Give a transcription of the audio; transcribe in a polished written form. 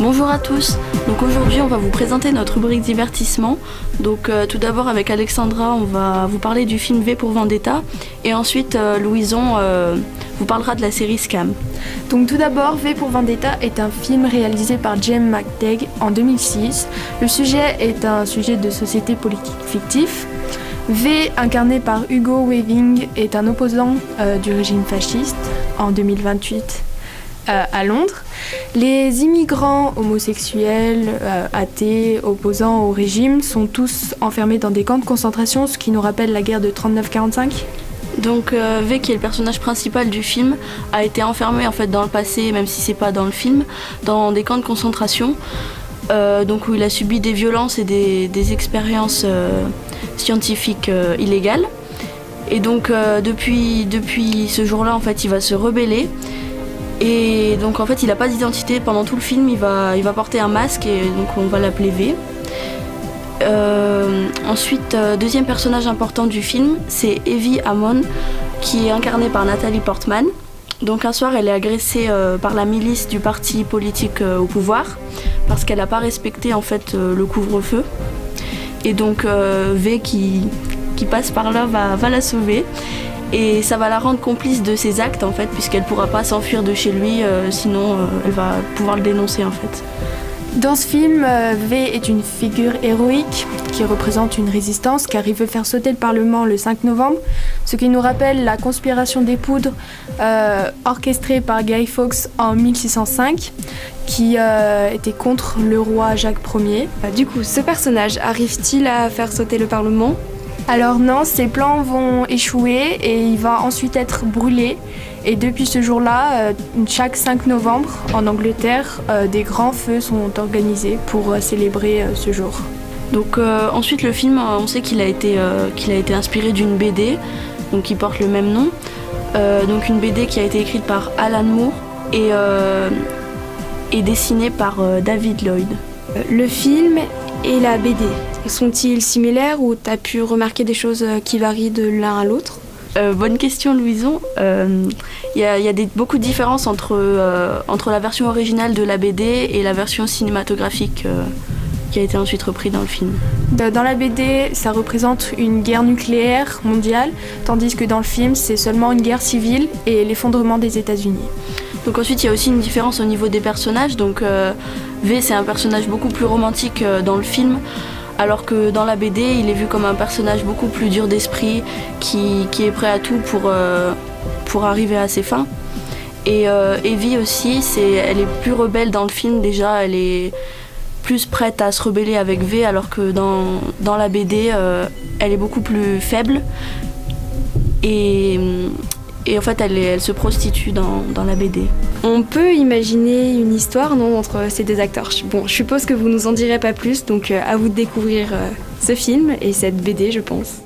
Bonjour à tous, donc aujourd'hui on va vous présenter notre rubrique divertissement. Donc tout d'abord avec Alexandra on va vous parler du film V pour Vendetta et ensuite Louison vous parlera de la série Scam. Donc tout d'abord, V pour Vendetta est un film réalisé par James McTagg en 2006. Le sujet est un sujet de société politique fictif. V, incarné par Hugo Weaving, est un opposant du régime fasciste en 2028 à Londres. Les immigrants homosexuels, athées, opposants au régime sont tous enfermés dans des camps de concentration, ce qui nous rappelle la guerre de 39-45. Donc V, qui est le personnage principal du film, a été enfermé en fait dans le passé, même si c'est pas dans le film, dans des camps de concentration, donc où il a subi des violences et des expériences scientifiques illégales. Et donc depuis ce jour-là, en fait, il va se rebeller. Et donc en fait, il n'a pas d'identité pendant tout le film. Il va porter un masque et donc on va l'appeler V. Ensuite, deuxième personnage important du film, c'est Evie Hammond, qui est incarnée par Nathalie Portman. Donc un soir, elle est agressée par la milice du parti politique au pouvoir parce qu'elle n'a pas respecté en fait le couvre-feu. Et donc V qui passe par là va la sauver. Et ça va la rendre complice de ses actes en fait, puisqu'elle ne pourra pas s'enfuir de chez lui, sinon elle va pouvoir le dénoncer en fait. Dans ce film, V est une figure héroïque qui représente une résistance car il veut faire sauter le Parlement le 5 novembre, ce qui nous rappelle la conspiration des poudres orchestrée par Guy Fawkes en 1605 qui était contre le roi Jacques Ier. Du coup, ce personnage arrive-t-il à faire sauter le Parlement ? Alors non, ses plans vont échouer et il va ensuite être brûlé. Et depuis ce jour-là, chaque 5 novembre, en Angleterre, des grands feux sont organisés pour célébrer ce jour. Donc ensuite le film, on sait qu'il a été inspiré d'une BD, donc qui porte le même nom. Donc une BD qui a été écrite par Alan Moore et dessinée par David Lloyd. Le film et la BD, sont-ils similaires ou t'as pu remarquer des choses qui varient de l'un à l'autre ? Bonne question Louison. Il y a beaucoup de différences entre la version originale de la BD et la version cinématographique qui a été ensuite reprise dans le film. Dans la BD, ça représente une guerre nucléaire mondiale, tandis que dans le film, c'est seulement une guerre civile et l'effondrement des États-Unis. Donc ensuite, il y a aussi une différence au niveau des personnages. Donc V, c'est un personnage beaucoup plus romantique dans le film, alors que dans la BD, il est vu comme un personnage beaucoup plus dur d'esprit, qui est prêt à tout pour arriver à ses fins. Et Evie aussi, elle est plus rebelle dans le film déjà, elle est plus prête à se rebeller avec V, alors que dans la BD, elle est beaucoup plus faible. Et en fait, elle se prostitue dans la BD. On peut imaginer une histoire, non, entre ces deux acteurs. Bon, je suppose que vous nous en direz pas plus, donc à vous de découvrir ce film et cette BD, je pense.